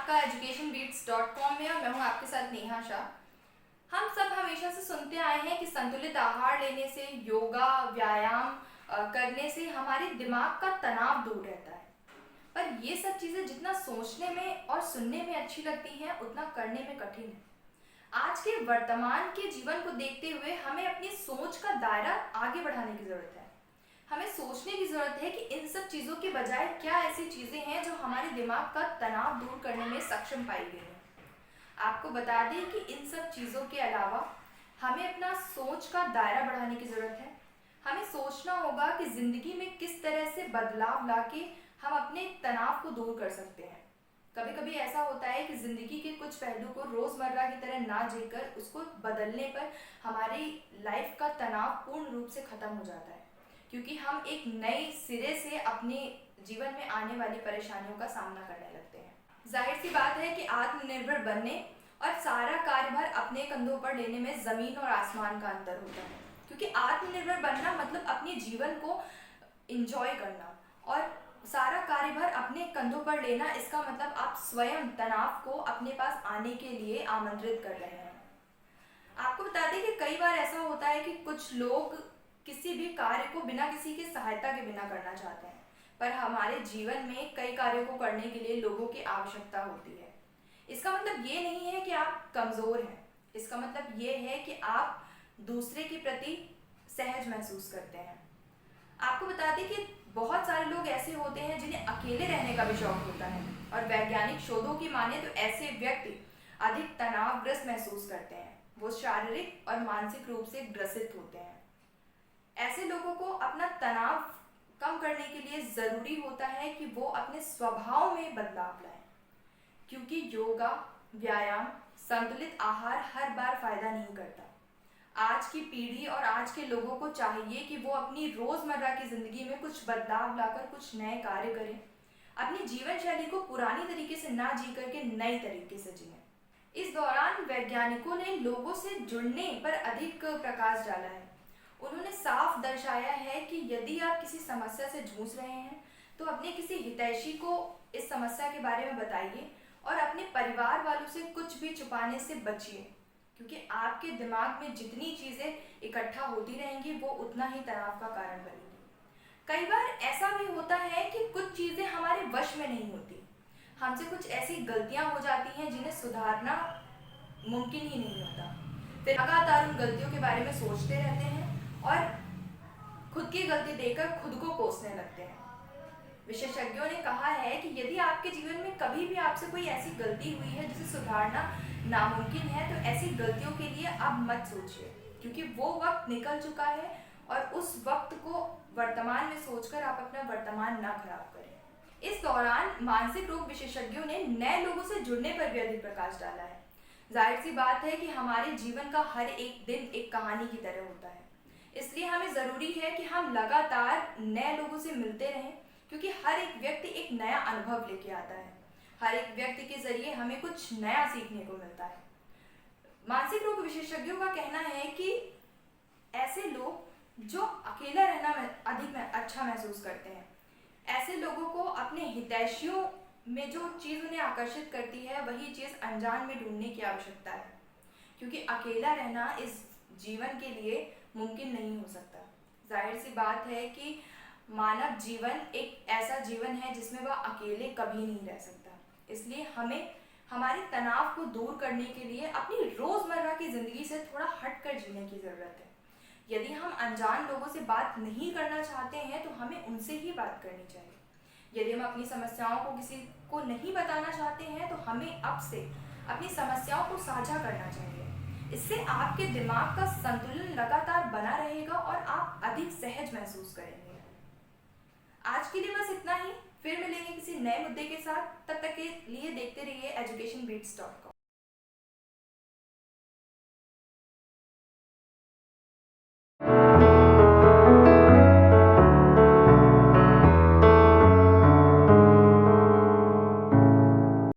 आपका educationbeats.com में और मैं हूँ आपके साथ नेहा शाह। हम सब हमेशा से सुनते आए हैं कि संतुलित आहार लेने से, योगा, व्यायाम करने से हमारे दिमाग का तनाव दूर रहता है। पर ये सब चीज़ें जितना सोचने में और सुनने में अच्छी लगती हैं, उतना करने में कठिन है। आज के वर्तमान के जीवन को देखते हुए हमें अपनी सोच का दायरा आगे बढ़ाने की ज़रूरत है। हमें सोचने की ज़रूरत है कि इन सब चीज़ों के बजाय क्या ऐसी चीज़ें हैं जो हमारे दिमाग का तनाव दूर करने में सक्षम पाई गई हैं। आपको बता दें कि इन सब चीज़ों के अलावा हमें अपना सोच का दायरा बढ़ाने की ज़रूरत है। हमें सोचना होगा कि ज़िंदगी में किस तरह से बदलाव लाके हम अपने तनाव को दूर कर सकते हैं। कभी कभी ऐसा होता है कि ज़िंदगी के कुछ पहलू को रोज़मर्रा की तरह ना जीकर उसको बदलने पर हमारी लाइफ का तनाव पूर्ण रूप से ख़त्म हो जाता है, क्योंकि हम एक नए सिरे से अपने जीवन में आने वाली परेशानियों का सामना करने लगते हैं। जाहिर सी बात है कि आत्मनिर्भर बनने और सारा कार्यभार अपने कंधों पर लेने में ज़मीन और आसमान का अंतर होता है, क्योंकि आत्मनिर्भर बनना मतलब अपने जीवन को इंजॉय करना और सारा कार्यभार अपने कंधों पर लेना, इसका मतलब आप स्वयं तनाव को अपने पास आने के लिए आमंत्रित कर रहे हैं। आपको बता दें कि कई बार ऐसा होता है कि कुछ लोग किसी भी कार्य को बिना किसी की सहायता के बिना करना चाहते हैं, पर हमारे जीवन में कई कार्यों को करने के लिए लोगों की आवश्यकता होती है। इसका मतलब ये नहीं है कि आप कमज़ोर हैं, इसका मतलब ये है कि आप दूसरे के प्रति सहज महसूस करते हैं। आपको बता दें कि बहुत सारे लोग ऐसे होते हैं जिन्हें अकेले रहने का भी शौक होता है, और वैज्ञानिक शोधों की माने तो ऐसे व्यक्ति अधिक तनावग्रस्त महसूस करते हैं। वो शारीरिक और मानसिक रूप से ग्रसित होते हैं। ऐसे लोगों को अपना तनाव कम करने के लिए ज़रूरी होता है कि वो अपने स्वभाव में बदलाव लाएं, क्योंकि योगा, व्यायाम, संतुलित आहार हर बार फ़ायदा नहीं करता। आज की पीढ़ी और आज के लोगों को चाहिए कि वो अपनी रोज़मर्रा की ज़िंदगी में कुछ बदलाव लाकर कुछ नए कार्य करें, अपनी जीवन शैली को पुरानी तरीके से ना जी करके नई तरीके से जिएं। इस दौरान वैज्ञानिकों ने लोगों से जुड़ने पर अधिक प्रकाश डाला है। उन्होंने साफ दर्शाया है कि यदि आप किसी समस्या से जूझ रहे हैं तो अपने किसी हितैषी को इस समस्या के बारे में बताइए और अपने परिवार वालों से कुछ भी छुपाने से बचिए, क्योंकि आपके दिमाग में जितनी चीज़ें इकट्ठा होती रहेंगी वो उतना ही तनाव का कारण बनेगी। कई बार ऐसा भी होता है कि कुछ चीज़ें हमारे वश में नहीं होती, हमसे कुछ ऐसी गलतियां हो जाती हैं जिन्हें सुधारना मुमकिन ही नहीं होता। फिर लगातार उन गलतियों के बारे में सोचते रहते हैं और खुद की गलती देखकर खुद को कोसने लगते हैं। विशेषज्ञों ने कहा है कि यदि आपके जीवन में कभी भी आपसे कोई ऐसी गलती हुई है जिसे सुधारना नामुमकिन है, तो ऐसी गलतियों के लिए आप मत सोचिए, क्योंकि वो वक्त निकल चुका है और उस वक्त को वर्तमान में सोचकर आप अपना वर्तमान ना खराब करें। इस दौरान मानसिक रोग विशेषज्ञों ने नए लोगों से जुड़ने पर भी अधिक प्रकाश डाला है। जाहिर सी बात है कि हमारे जीवन का हर एक दिन एक कहानी की तरह होता है, इसलिए हमें ज़रूरी है कि हम लगातार नए लोगों से मिलते रहें, क्योंकि हर एक व्यक्ति एक नया अनुभव लेके आता है। हर एक व्यक्ति के जरिए हमें कुछ नया सीखने को मिलता है। मानसिक रोग विशेषज्ञों का कहना है कि ऐसे लोग जो अकेला रहना अधिक अच्छा महसूस करते हैं, ऐसे लोगों को अपने हितैषियों में जो चीज़ उन्हें आकर्षित करती है वही चीज़ अनजान में ढूंढने की आवश्यकता है, क्योंकि अकेला रहना इस जीवन के लिए मुमकिन नहीं हो सकता। जाहिर सी बात है कि मानव जीवन एक ऐसा जीवन है जिसमें वह अकेले कभी नहीं रह सकता। इसलिए हमें हमारे तनाव को दूर करने के लिए अपनी रोज़मर्रा की ज़िंदगी से थोड़ा हटकर जीने की ज़रूरत है। यदि हम अनजान लोगों से बात नहीं करना चाहते हैं तो हमें उनसे ही बात करनी चाहिए। यदि हम अपनी समस्याओं को किसी को नहीं बताना चाहते हैं तो हमें अब से अपनी समस्याओं को साझा करना चाहिए। इससे आपके दिमाग का संतुलन लगातार बना रहेगा और आप अधिक सहज महसूस करेंगे। आज के लिए बस इतना ही। फिर मिलेंगे किसी नए मुद्दे के साथ। तब तक के लिए देखते रहिए educationbeats.com।